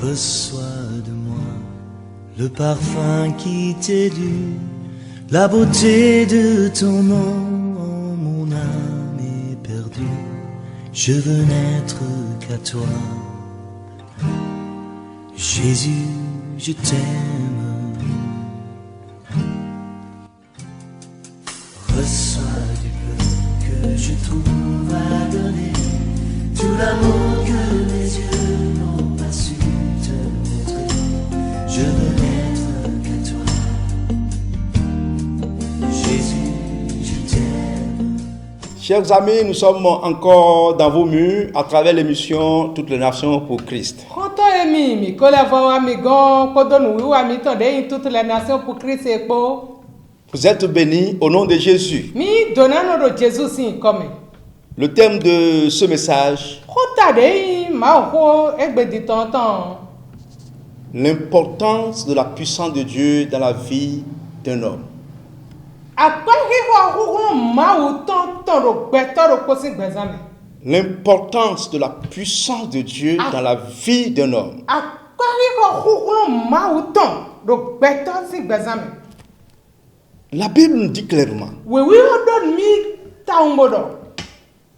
Reçois de moi le parfum qui t'est dû, la beauté de ton nom, mon âme est perdue. Je veux n'être qu'à toi. Jésus, je t'aime. Reçois du peu que je trouve à donner, tout l'amour que mes yeux n'ont pas su te montrer. Je veux n'être qu'à toi. Jésus, je t'aime. Chers amis, nous sommes encore dans vos murs à travers l'émission Toutes les Nations pour Christ. Vous êtes bénis au nom de Jésus. Le thème de ce message, l'importance de la puissance de Dieu dans la vie d'un homme. L'importance de la puissance de Dieu dans la vie d'un homme. La Bible nous dit clairement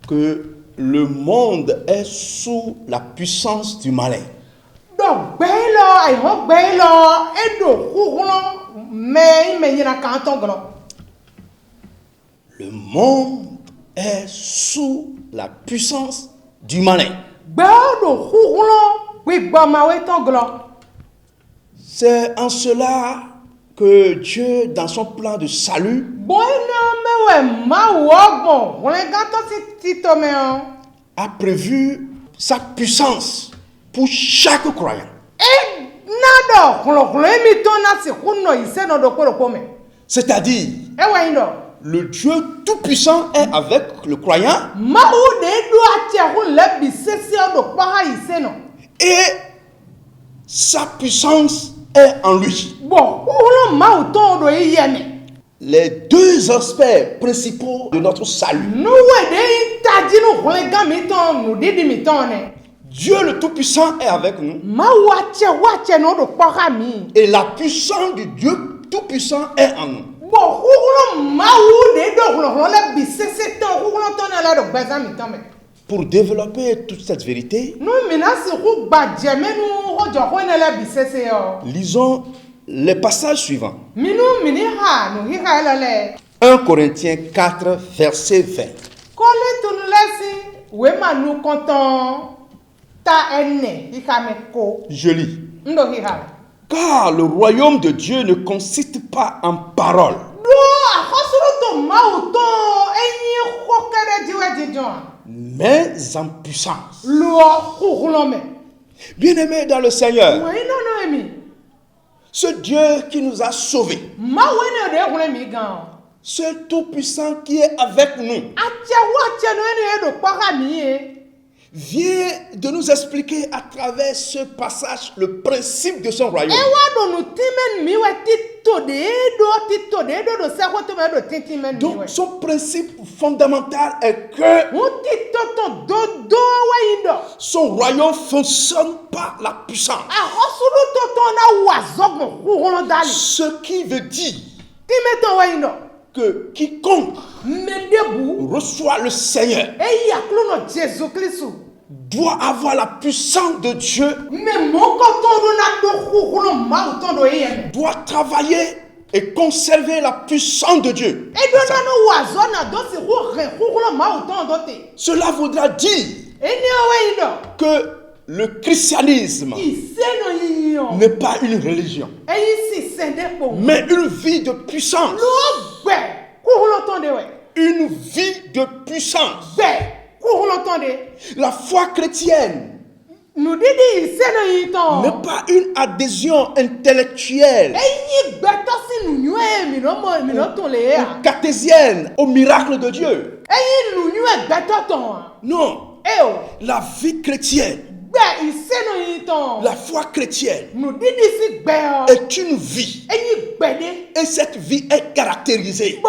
que le monde est sous la puissance du malin. Le monde est sous la puissance du malin. C'est en cela que Dieu, dans son plan de salut, a prévu sa puissance pour chaque croyant. C'est-à-dire, le Dieu tout-puissant est avec le croyant et sa puissance est en lui. Les deux aspects principaux de notre salut. Dieu le Tout-Puissant est avec nous. Et la puissance du Dieu Tout-Puissant est en nous. Pour développer toute cette vérité, lisons les passages suivants. 1 Corinthiens 4, verset 20. Je lis. Car le royaume de Dieu ne consiste pas en paroles, mais en puissance. Bien-aimés dans le Seigneur, ce Dieu qui nous a sauvés, ce Tout-Puissant qui est avec nous, vient de nous expliquer à travers ce passage le principe de son royaume. Donc son principe fondamental est que son royaume fonctionne par la puissance. Ce qui veut dire que quiconque reçoit le Seigneur doit avoir la puissance de Dieu, doit travailler et conserver la puissance de Dieu. Cela voudra dire que le christianisme n'est pas une religion, mais une vie de puissance. Une vie de puissance. La foi chrétienne n'est pas une adhésion intellectuelle ou cartésienne au miracle de Dieu. Non. La vie chrétienne, la foi chrétienne est une vie. Et cette vie est caractérisée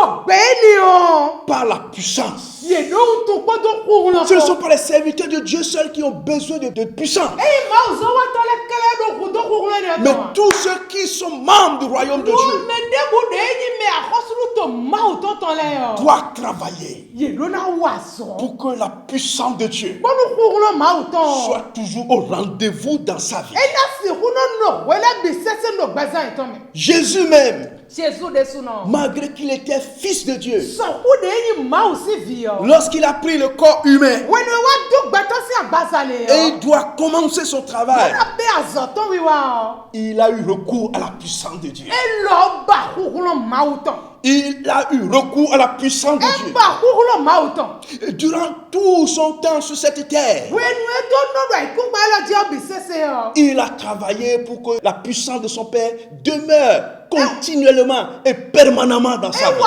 par la puissance. Ce ne sont pas les serviteurs de Dieu seuls qui ont besoin de puissance. Mais tous ceux qui sont membres du royaume de Dieu doivent travailler pour que la puissance de Dieu soit toujours au rendez-vous dans sa vie. Jésus même, malgré qu'il était fils de Dieu, lorsqu'il a pris le corps humain et il doit commencer son travail, il a eu recours à la puissance de Dieu. Il a eu recours à la puissance de Dieu. Et durant tout son temps sur cette terre, il a travaillé pour que la puissance de son Père demeure continuellement et permanemment dans sa vie.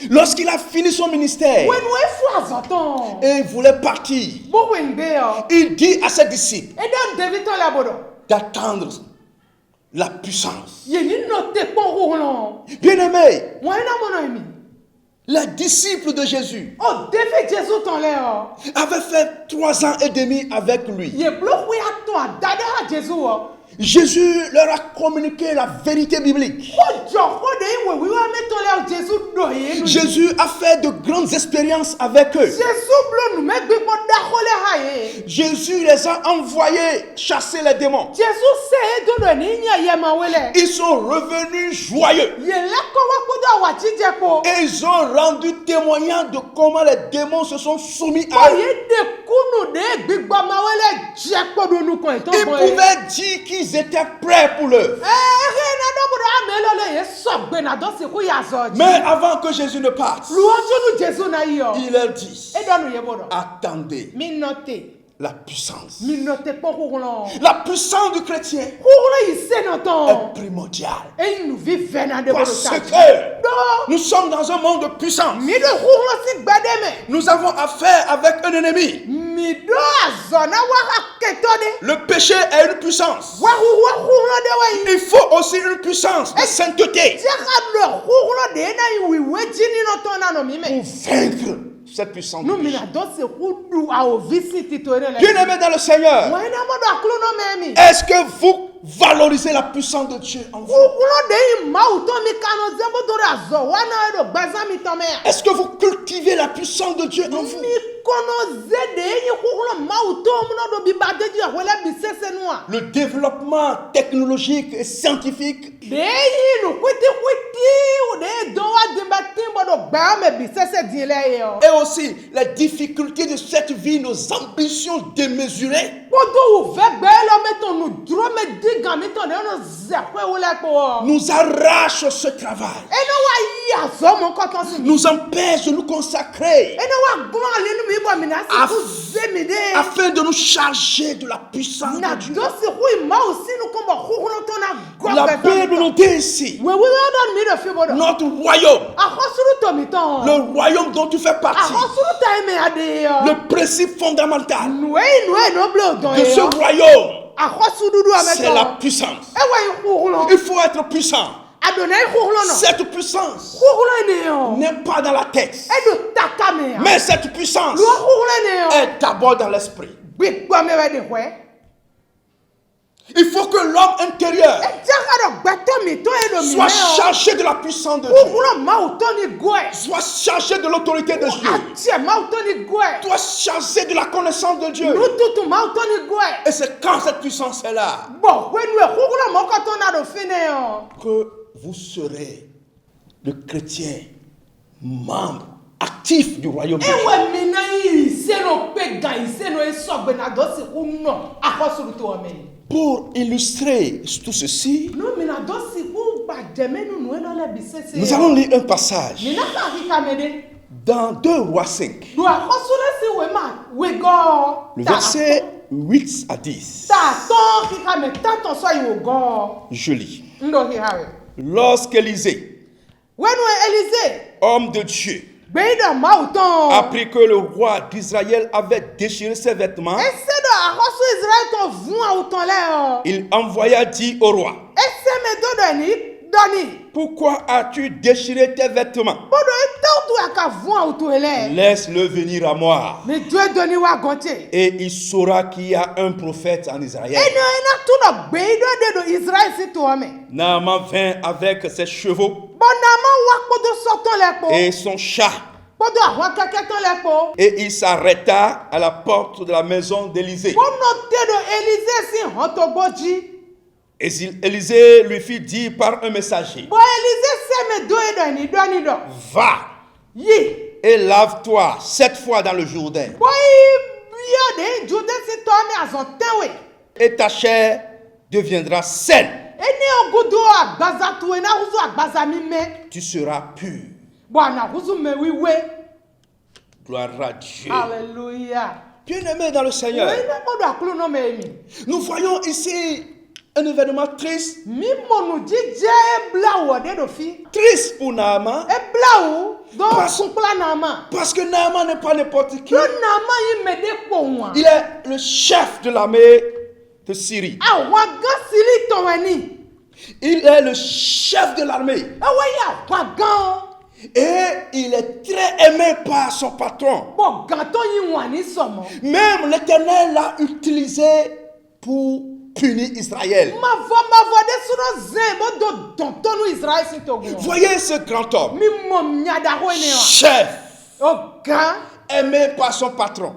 Lorsqu'il a fini son ministère et il voulait partir, il dit à ses disciples d'attendre la puissance. Bien-aimés, les disciples de Jésus avaient fait 3 ans et demi avec lui. Jésus leur a communiqué la vérité biblique. Jésus a fait de grandes expériences avec eux. Jésus les a envoyés chasser les démons. Ils sont revenus joyeux. Et ils ont rendu témoignage de comment les démons se sont soumis à eux. Ils pouvaient dire qu'ils étaient prêts pour l'œuvre. Mais avant que Jésus ne parte, il leur dit, attendez la puissance. La puissance du chrétien est primordiale. Parce que nous sommes dans un monde de puissance. Nous avons affaire avec un ennemi. Le péché est une puissance. Il faut aussi une puissance de sainteté pour vaincre cette puissance. Bien-aimés dans le Seigneur, est-ce que vous valorisez la puissance de Dieu en vous? Est-ce que vous cultivez la puissance de Dieu en vous? Le développement technologique et scientifique et aussi les difficultés de cette vie, nos ambitions démesurées nous arrachent ce travail, nous empêchent de nous consacrer afin de nous charger de la puissance de Dieu. La Bible nous dit ici, notre royaume, le royaume dont tu fais partie, le principe fondamental de ce royaume, c'est la puissance. Il faut être puissant. Cette puissance n'est pas dans la tête, mais cette puissance est d'abord dans l'esprit. Il faut que l'homme intérieur soit chargé de la puissance de Dieu, soit chargé de l'autorité de Dieu, soit chargé de la connaissance de Dieu. Et c'est quand cette puissance est là que vous serez le chrétien membre actif du royaume de Dieu. Pour illustrer tout ceci, nous allons lire un passage dans 2 Rois 5, le verset 8 à 10. Je lis. Lorsqu'Élisée, homme de Dieu, apprit que le roi d'Israël avait déchiré ses vêtements, il envoya dire au roi, pourquoi as-tu déchiré tes vêtements? Laisse-le venir à moi. Et il saura qu'il y a un prophète en Israël. Naaman vint avec ses chevaux et son chat. Et il s'arrêta à la porte de la maison d'Élisée. Et Élisée lui fit dire par un messager: va et lave-toi 7 fois dans le Jourdain, et ta chair deviendra saine. Tu seras pur. Gloire à Dieu. Alléluia. Bien-aimés dans le Seigneur, nous voyons ici un événement triste. Triste pour Naaman. Parce que Naaman n'est pas n'importe qui. Il est le chef de l'armée de Syrie. Il est le chef de l'armée. Et il est très aimé par son patron. Même l'Éternel l'a utilisé pour punir Israël. Voyez ce grand homme, chef, aimé par son patron.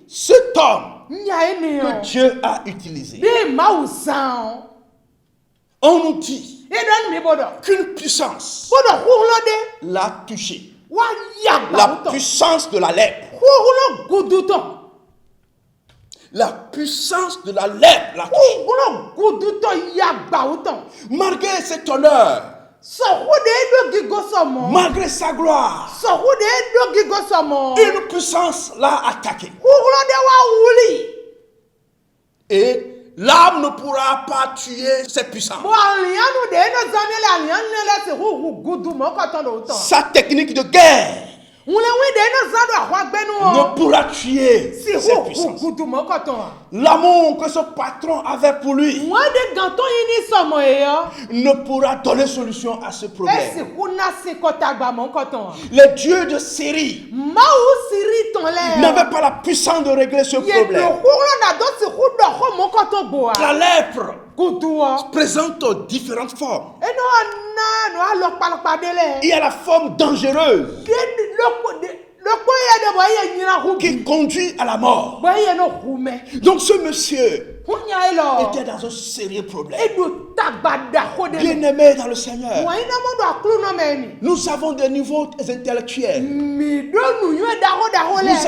Cet homme que Dieu a utilisé. On nous dit qu'une puissance l'a touché. La puissance de la lèpre. La puissance de la lèpre l'a touché. Malgré cet honneur, malgré sa gloire, une puissance l'a attaqué. Et l'âme ne pourra pas tuer cette puissance. Sa technique de guerre ne pourra tuer cette puissance. L'amour que ce patron avait pour lui ne pourra donner solution à ce problème. Les dieux de Syrie n'avaient pas la puissance de régler ce problème. La lèpre présente différentes formes. Il y a la forme dangereuse qui conduit à la mort. Donc ce monsieur était dans un sérieux problème. Bien-aimé dans le Seigneur, nous avons des niveaux intellectuels. Nous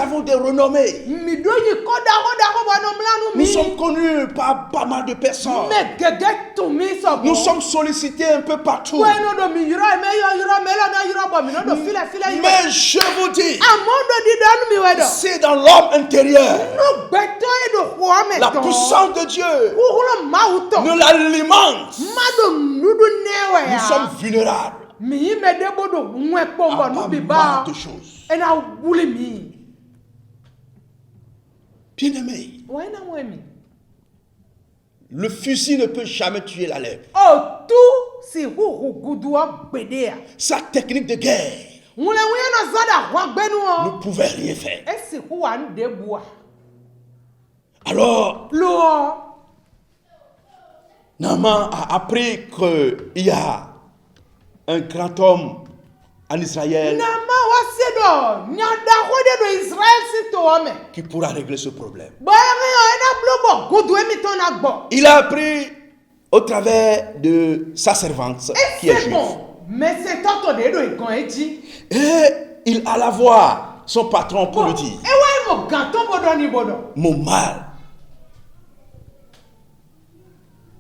avons des renommées. Nous sommes connus par pas mal de personnes. Nous sommes sollicités un peu partout. Mais je vous dis, c'est dans l'homme intérieur. La puissance de Dieu nous l'alimente. Nous sommes vulnérables à pas mal de choses. Bien-aimé, le fusil ne peut jamais tuer la lèpre. Sa technique de guerre ne pouvait rien faire. Alors, Naaman a appris qu'il y a un grand homme en Israël qui pourra régler ce problème. Il a appris au travers de sa servante qui est juive. Et il alla voir son patron pour lui dire: mon mal,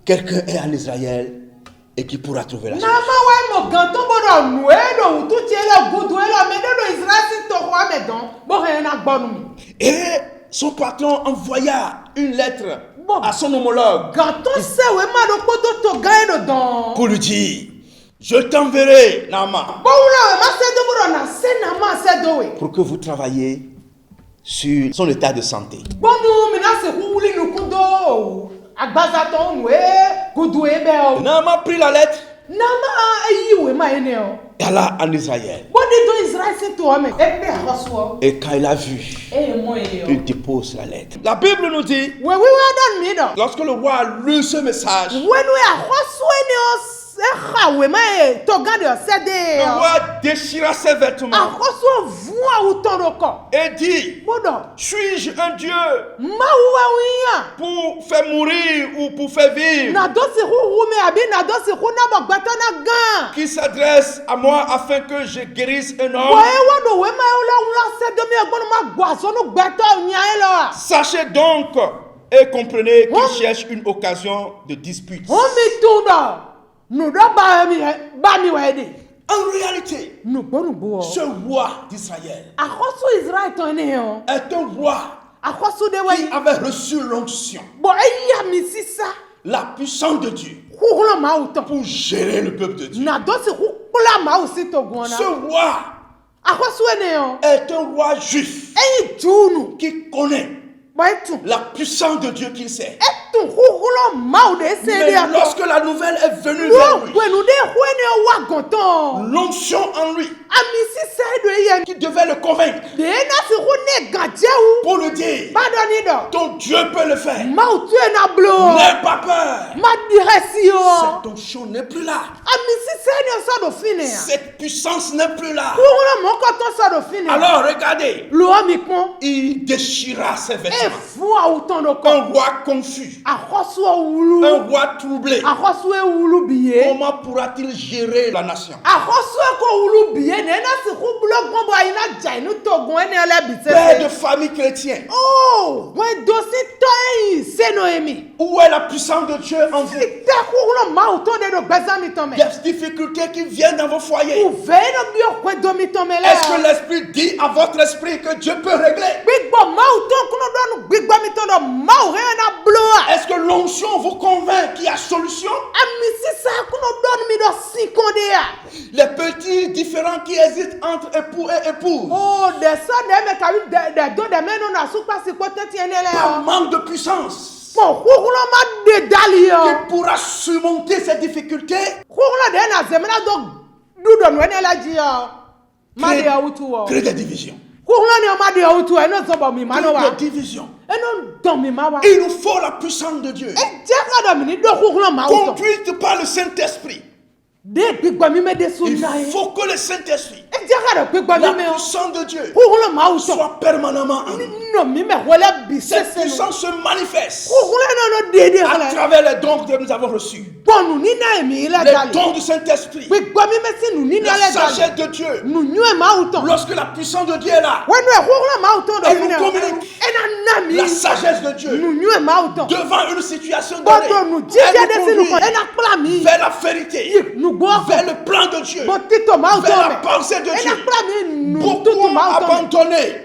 quelqu'un est en Israël et qui pourra trouver la solution. Et son patron envoya une lettre à son homologue pour lui dire: je t'enverrai, Naaman, pour que vous travaillez sur son état de santé. Naaman prit la lettre et alla en Israël. Et quand il a vu, il dépose la lettre. La Bible nous dit, lorsque le roi a lu ce message, le roi déchira ses vêtements et dit, suis-je un Dieu pour faire mourir ou pour faire vivre, qui s'adresse à moi afin que je guérisse un homme? Sachez donc et comprenez qu'il cherche une occasion de dispute. En réalité, ce roi d'Israël est un roi qui avait reçu l'onction, la puissance de Dieu pour gérer le peuple de Dieu. Ce roi est un roi juif qui connaît la puissance de Dieu qu'il sait. Mais lorsque la nouvelle est venue vers lui, l'onction en lui qui devait le convaincre pour lui dire, ton Dieu peut le faire, n'aie pas peur, cette onction n'est plus là, cette puissance n'est plus là. Alors regardez, il déchira ses vêtements. Un roi confus, un roi troublé. Comment pourra-t-il gérer la nation? Père de famille chrétienne, où est la puissance de Dieu en vous? Des difficultés qui viennent dans vos foyers. Est-ce que l'Esprit dit à votre esprit que Dieu peut régler? Est-ce que l'onction vous convainc qu'il y a solution? Les petits différends qui existent entre époux et épouses, par manque de puissance, qui pourra surmonter ces difficultés, créer des divisions. Il nous faut la puissance de Dieu, conduite par le Saint-Esprit. Il faut que le Saint-Esprit, la puissance de Dieu, soit permanemment en nous. Cette puissance se manifeste à travers les dons que nous avons reçus. Les dons du Saint-Esprit, la sagesse de Dieu. Lorsque la puissance de Dieu est là, elle nous communique la sagesse de Dieu devant une situation donnée. Elle nous conduit vers la vérité, vers le plan de Dieu, vers la pensée de Dieu. Beaucoup abandonné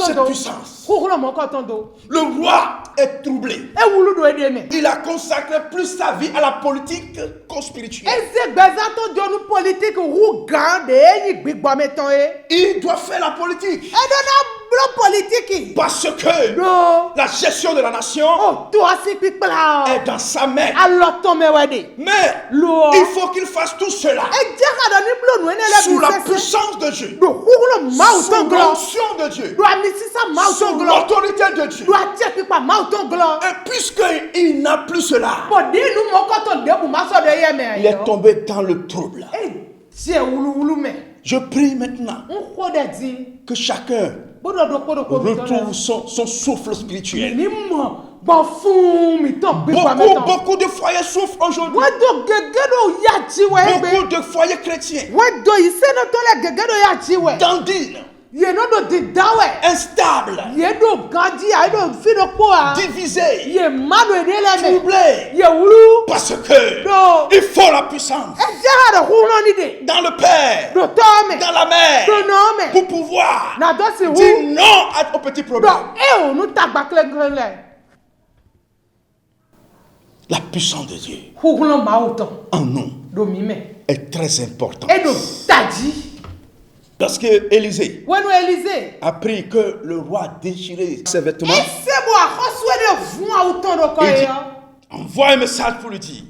cette puissance. Le roi est troublé. Il a consacré plus sa vie à la politique qu'au spirituel. Il doit faire la politique parce que la gestion de la nation est dans sa main. Mais il faut qu'il fasse tout cela sous la puissance de Dieu, sous l'onction de Dieu, sous l'autorité de Dieu. Et puisqu'il n'a plus cela, il est tombé dans le trouble. Je prie maintenant que chacun retrouve son souffle spirituel. Beaucoup de foyers souffrent aujourd'hui. Beaucoup de foyers chrétiens dandinent, instables, divisés, troublés, parce que il faut la puissance dans le Père, dans la Mère, pour pouvoir dire non aux petits problèmes. La puissance de Dieu en nous est très importante. Lorsque Élisée a appris que le roi déchirait ses vêtements, il dit, envoie un message pour lui dire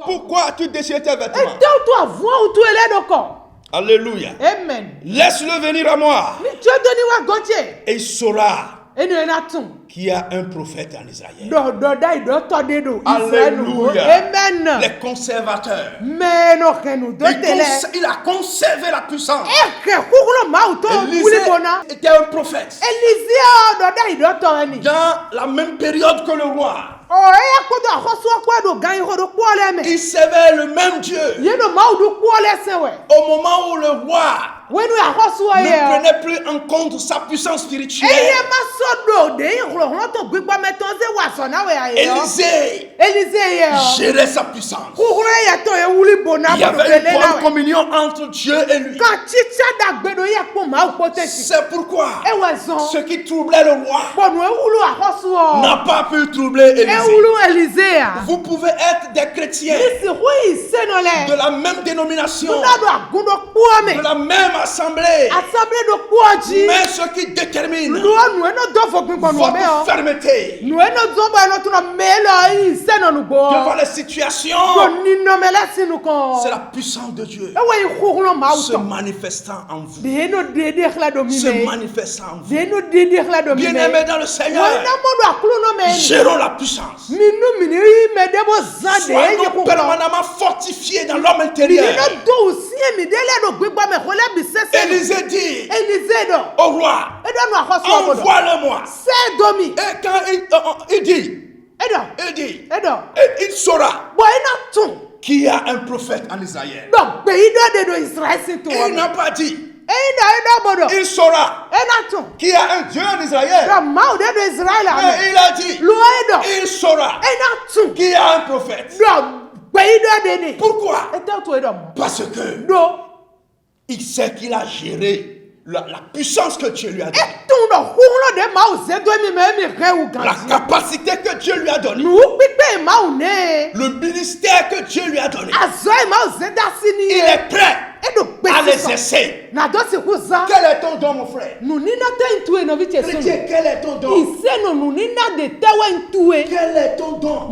Pourquoi as-tu déchiré tes vêtements? Alléluia. Amen. Laisse-le venir à moi. Et il saura qu'il y a un prophète en Israël. Alléluia. Amen. Les conservateurs. Il a conservé la puissance. Élisée était un prophète. Dans la même période que le roi. Il servait le même Dieu. Au moment où le roi ne prenait plus en compte sa puissance spirituelle, Élisée gérait sa puissance. Il y avait une bonne communion entre Dieu et lui. C'est pourquoi ce qui troublait le roi n'a pas pu troubler Élisée. Vous pouvez être des chrétiens de la même dénomination, de la même assemblée, mais ce qui détermine votre fermeté devant les situations, c'est la puissance de Dieu se manifestant en vous. Se manifestant en vous. Bien-aimés dans le Seigneur, gérons la puissance. Soyons permanemment fortifiés dans l'homme intérieur. Élisée dit au roi, envoie-le-moi. Et quand il dit, il saura qu'il y a un prophèt en Israël. Il n'a pas dit. Il saura qu'il y a un Dieu en Israël. Mais il a dit, il saura qu'il y a un prophète. Pourquoi? Parce que il sait qu'il a géré la puissance que Dieu lui a donnée. La capacité que Dieu lui a donnée. Le ministère que Dieu lui a donné. Il est prêt à l'exercer. Quel est ton don, mon frère? Chrétien, quel est ton don? Quel est ton don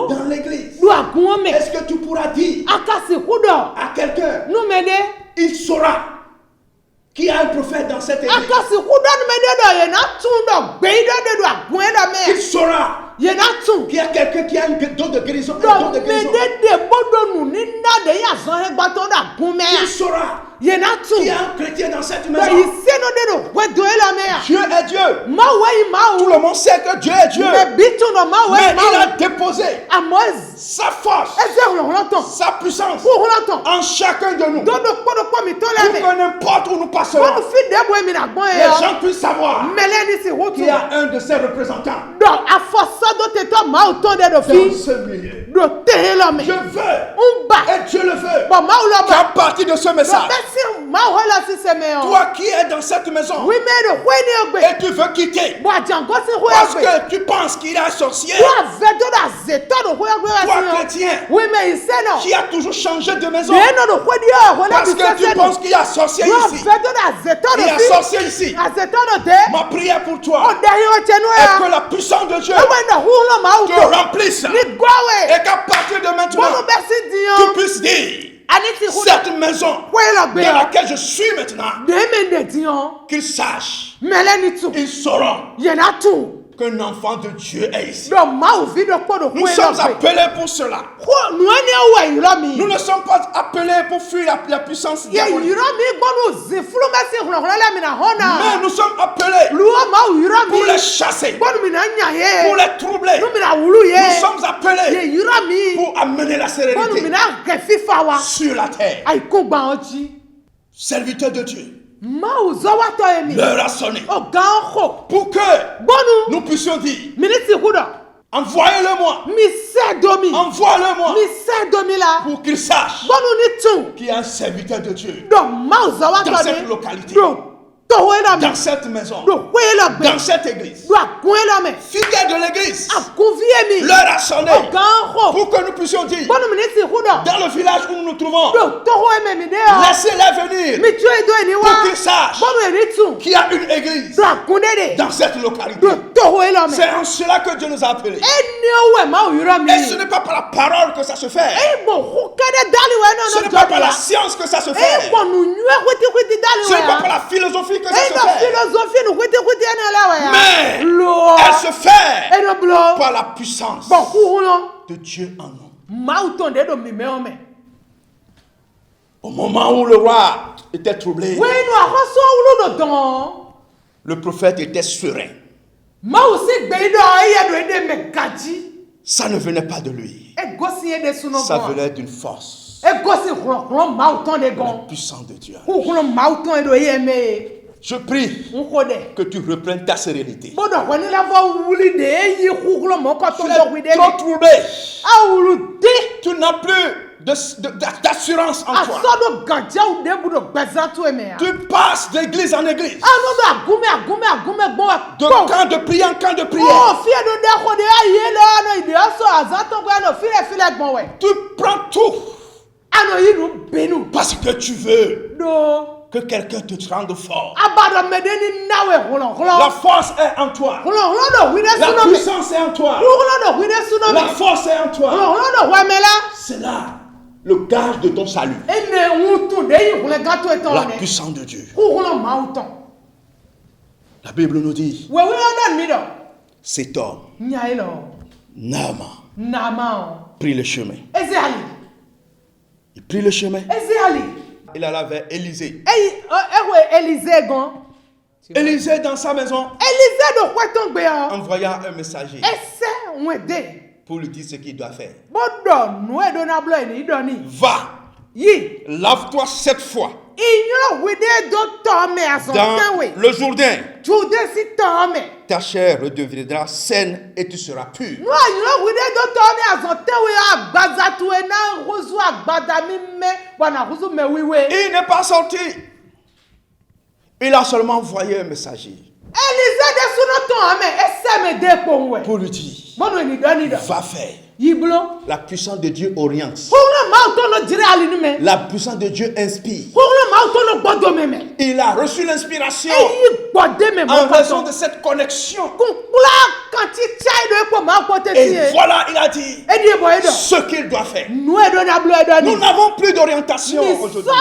dans l'église? Est-ce que tu pourras dire à quelqu'un, il saura qu'il y a un prophète dans cette église? Il saura qu'il y a quelqu'un qui a un don de guérison. Il saura qu'il y a un chrétien dans cette maison. Dieu est Dieu. Tout le monde sait que Dieu est Dieu. Mais il a déposé sa force, sa puissance en chacun de nous. Pour que n'importe où nous passerons, les gens puissent savoir qu'il y a un de ses représentants dans ce milieu. Je veux, et Dieu le veut, qu'à partir de ce message, toi qui es dans cette maison et tu veux quitter parce que tu penses qu'il est un sorcier, toi chrétien qui a toujours changé de maison parce que tu penses qu'il y a un sorcier ici, il y a un sorcier ici, ma prière pour toi est que la puissance de Dieu te remplisse et qu'à partir de maintenant tu puisses dire, cette maison dans laquelle je suis maintenant, qu'ils sachent, ils sauront qu'un enfant de Dieu est ici. Nous sommes appelés pour cela. Nous ne sommes pas appelés pour fuir la puissance diabolique. Mais nous sommes appelés pour les chasser, pour les troubler. Nous sommes appelés pour amener la sérénité sur la terre. Serviteurs de Dieu, l'heure a sonné pour que nous puissions dire, envoyez-le-moi, envoie-le-moi, pour qu'il sache qu'il y a un serviteur de Dieu dans cette localité, dans cette maison, dans cette église. Fidèles de l'église, l'heure a sonné pour que nous puissions dire, dans le village où nous nous trouvons, laissez-les venir pour qu'ils sachent qu'il y a une église dans cette localité. C'est en cela que Dieu nous a appelés. Et ce n'est pas par la parole que ça se fait. Ce n'est pas par la science que ça se fait. Ce n'est pas par la philosophie que ça se fait. Mais elle se fait par la puissance de Dieu en nous. Au moment où le roi était troublé, le prophète était serein. Ça ne venait pas de lui. Ça venait d'une force. La puissance de Dieu. Je prie que tu reprennes ta sérénité. Tu es trop troublé. Tu n'as plus d'assurance en toi. Tu passes d'église en église, de camp de prière en camp de prière. Tu prends tout parce que tu veux que quelqu'un te rende fort. La force est en toi. La puissance est en toi. La force est en toi. C'est là le gage de ton salut. La puissance de Dieu. La Bible nous dit, cet homme, Naaman, prit le chemin. Il prit le chemin. Il alla vers Élisée. Élisée dans sa maison envoya un messager pour lui dire ce qu'il doit faire. Va, lave-toi 7 fois dans le Jourdain. Ta chair redeviendra saine et tu seras pur. Il n'est pas sorti. Il a seulement envoyé un messager pour lui dire, va faire. La puissance de Dieu oriente. La puissance de Dieu inspire. Il a reçu l'inspiration en raison de cette connexion. Et voilà, il a dit ce qu'il doit faire. Nous n'avons plus d'orientation aujourd'hui.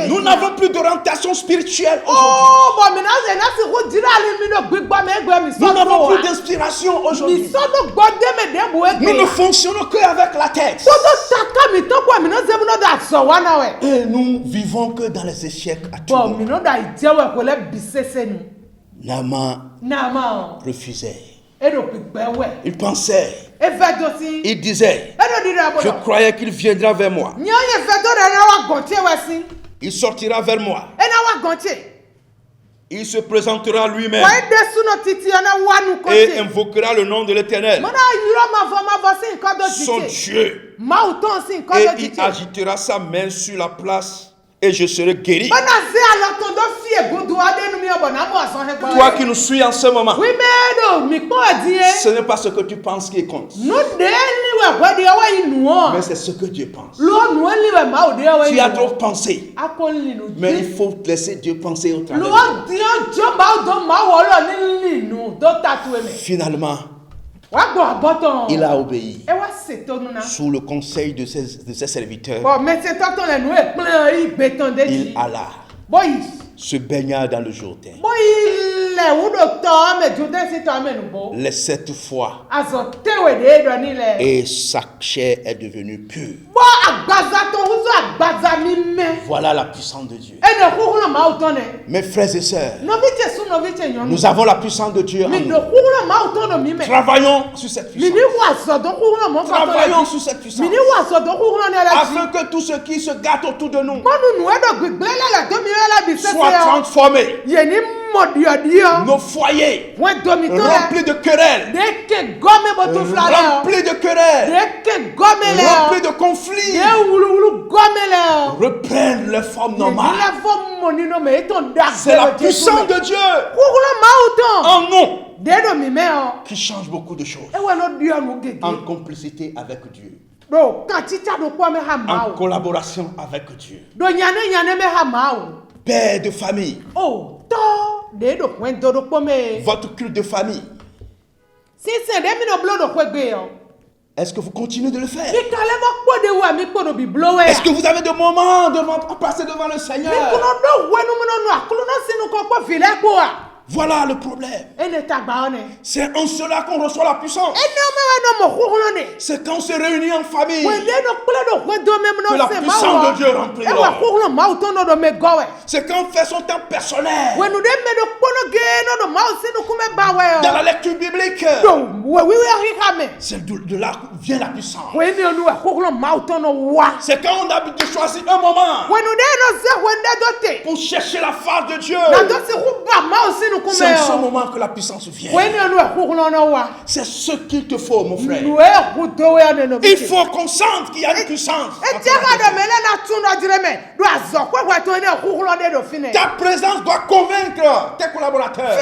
Nous n'avons plus d'orientation spirituelle aujourd'hui. Nous n'avons plus d'inspiration aujourd'hui. Nous ne fonctionnons qu'avec la tête. Et nous vivons que dans les échecs actuels. Naaman refusait. Il pensait. Il disait, je croyais qu'il viendra vers moi. Il sortira vers moi. Il se présentera lui-même et invoquera le nom de l'Éternel, son Dieu, et il agitera sa main sur la place et je serai guéri. Toi qui nous suis en ce moment, ce n'est pas ce que tu penses qui compte, mais c'est ce que Dieu pense. Tu as trop pensé, mais il faut laisser Dieu penser au travers de toi. Finalement, il a obéi sous le conseil de ses serviteurs. Il alla, se baigna dans le Jourdain. Les 7 fois. Et sa chair est devenue pure. Voilà la puissance de Dieu. Mes frères et sœurs, nous avons la puissance de Dieu en nous. Travaillons sur cette puissance. Travaillons sur cette puissance. Afin que tout ce qui se gâte autour de nous soit transformé. Nos foyers remplis de querelles, remplis de conflits, reprennent leur forme normale. C'est la puissance de Dieu en nous qui change beaucoup de choses. En complicité avec Dieu, en collaboration avec Dieu. Père de famille, votre culte de famille. Est-ce que vous continuez de le faire? Est-ce que vous avez des moments à passer devant le Seigneur? Voilà le problème. C'est en cela qu'on reçoit la puissance. C'est quand on se réunit en famille que la puissance de Dieu remplit l'homme. C'est quand on fait son temps personnel. Dans la lecture biblique, c'est de là vient la puissance. C'est quand on a de choisir un moment pour chercher la face de Dieu. C'est en ce moment que la puissance vient. C'est ce qu'il te faut, mon frère. Il faut qu'on sente qu'il y a une puissance. Ta présence doit convaincre tes collaborateurs.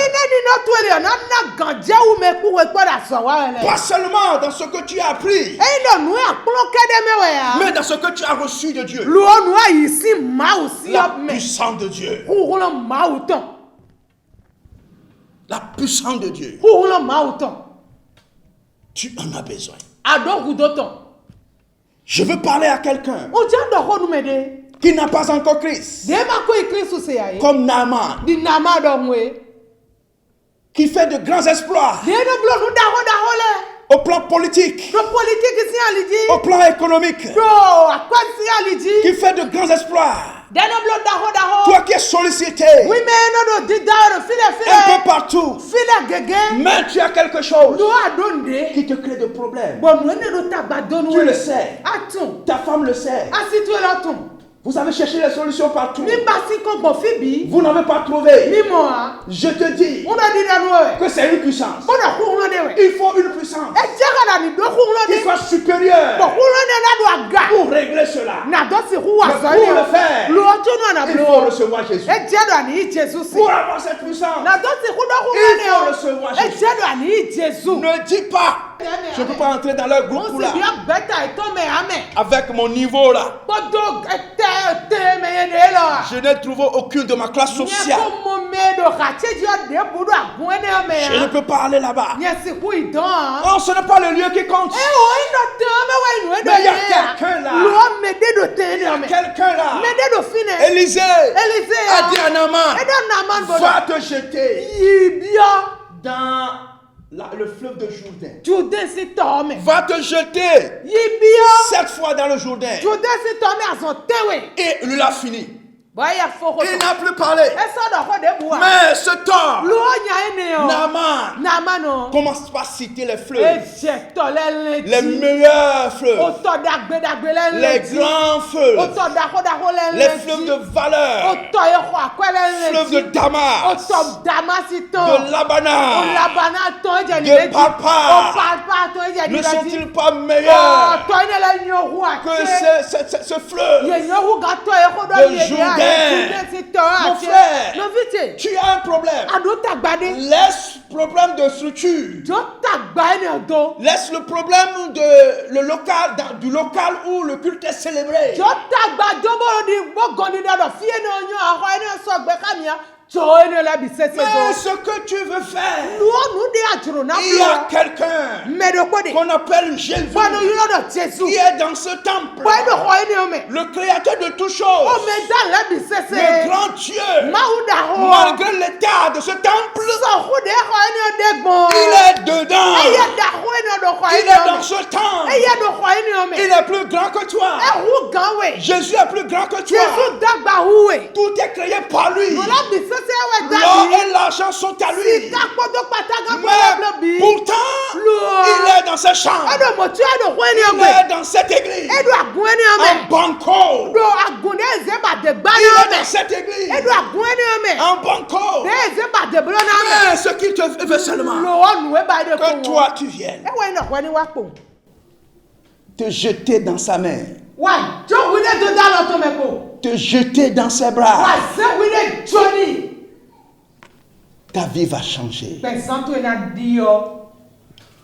Pas seulement dans ce que tu as appris, mais dans ce que tu as reçu de Dieu. La puissance de Dieu. La puissance de Dieu. Tu en as besoin. Je veux parler à quelqu'un qui n'a pas encore Christ. Comme Naaman, qui fait de grands exploits au plan politique, au plan économique, qui fait de grands exploits. Toi qui es sollicité un peu partout, mais tu as quelque chose qui te crée des problèmes. Tu le sais, ta femme le sait. Vous avez cherché les solutions partout. Vous n'avez pas trouvé. Je te dis que c'est une puissance. Il faut une puissance qui soit supérieure pour régler cela. Mais pour le faire, il faut recevoir Jésus. Pour avoir cette puissance, il faut recevoir Jésus. Ne dis pas, je ne peux pas entrer dans leur groupe là. Avec mon niveau là. Je n'ai trouvé aucune de ma classe sociale. Je ne peux pas aller là-bas. Oh, ce n'est pas le lieu qui compte. Mais il y a quelqu'un là. Il y a quelqu'un là. Élisée a dit à Naaman, va te jeter dans le fleuve de Jourdain. Va te jeter 7 fois dans le Jourdain. Et il a fini. Il n'a plus parlé. Mais ce temps, Naaman commence par citer les fleuves. Les meilleurs fleuves. Les grands fleuves. Les fleuves de valeur. Fleuves de Damas. De Labana. De Papa. Ne sont-ils pas meilleurs que ce fleuve de Jourdain? Mon frère, tu as un problème. Laisse le problème de structure. Laisse le problème du local où le culte est célébré. Mais ce que tu veux faire, il y a quelqu'un qu'on appelle Jésus qui est dans ce temple, le créateur de toutes choses, le grand Dieu. Malgré l'état de ce temple, il est dedans. Il est dans ce temple. Il est plus grand que toi. Jésus est plus grand que toi. Tout est créé par lui. L'or et l'argent sont à lui. Mais pourtant, il est dans ce champ. Il est dans cette église. En banco. Il est dans cette église. En banco. Mais ce qu'il te veut seulement, que toi tu viennes te jeter dans sa main. Te jeter dans ses bras. Ta vie va changer.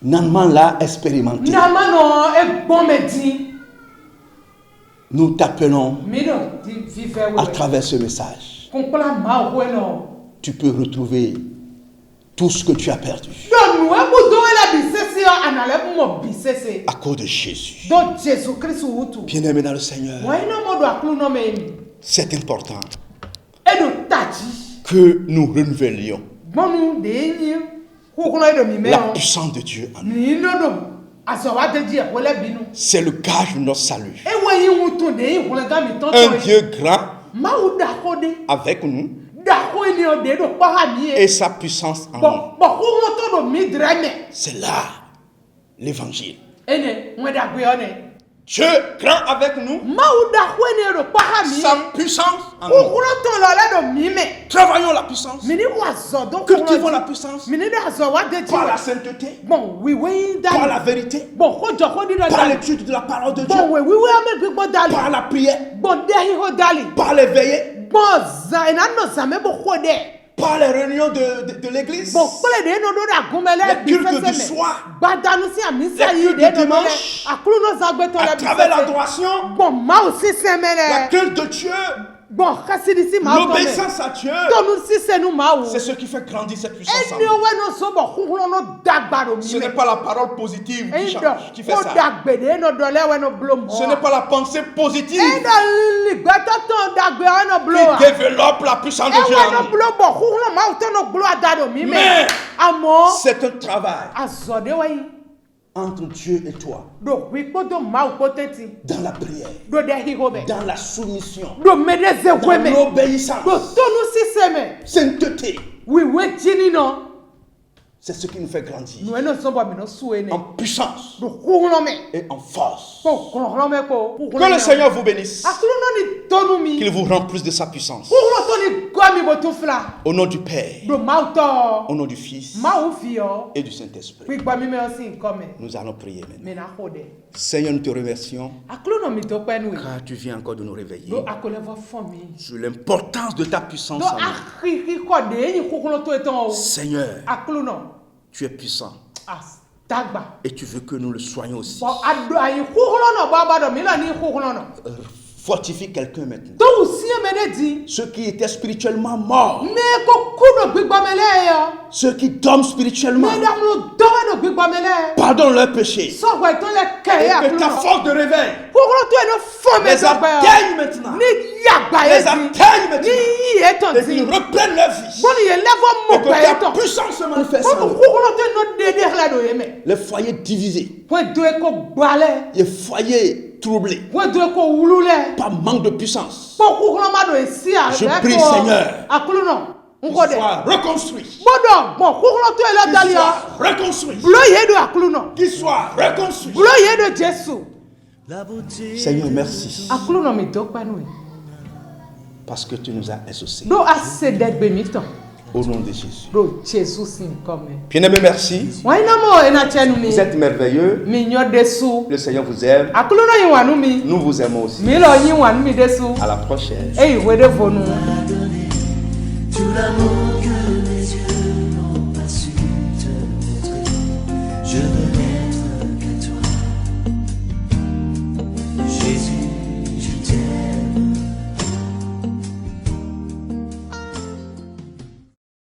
Naaman l'a expérimenté. Nous t'appelons à travers ce message tu peux retrouver tout ce que tu as perdu. À cause de Jésus. Bien-aimé dans le Seigneur, c'est important que nous renouvellions la puissance de Dieu en nous. C'est le gage de notre salut. Un Dieu grand avec nous et sa puissance en nous. C'est là l'évangile. Dieu grand avec nous, sa puissance en nous. Travaillons la puissance, cultivons la puissance par la sainteté, par la vérité, par l'étude de la parole de Dieu, par la prière, par les veillées, par les réunions de l'église, les cultes du soir, les cultes du dimanche, à travers l'adoration, la culte de Dieu, l'obéissance à Dieu, c'est ce qui fait grandir cette puissance en nous. Ce n'est pas la parole positive qui fait ça. Ce n'est pas la pensée positive qui développe la puissance de Dieu en nous. Mais c'est un travail entre Dieu et toi, dans la prière, dans la soumission, dans l'obéissance, sainteté. C'est ce qui nous fait grandir en puissance et en force. Que le Seigneur vous bénisse, qu'il vous rende plus de sa puissance. Au nom du Père, au nom du Fils et du Saint-Esprit, nous allons prier maintenant. Seigneur, nous te remercions car tu viens encore de nous réveiller sur l'importance de ta puissance en nous. Seigneur, tu es puissant et tu veux que nous le soyons aussi. Fortifie quelqu'un maintenant. Ceux qui étaient spirituellement morts, ceux qui dorment spirituellement, pardonne leurs péchés, et que ta force de réveil les atteigne maintenant, et qu'ils reprennent leur vie, et que ta puissance se manifeste en eux. Les foyers divisés, les foyers troublés par manque de puissance, je prie, Seigneur, qu'il soit reconstruit, qu'il soit reconstruit. Seigneur, merci parce que tu nous as exaucés. Au nom de Jésus. Bien-aimé, merci. Vous êtes merveilleux. Le Seigneur vous aime. Nous vous aimons aussi. À la prochaine. Tout l'amour que mes yeux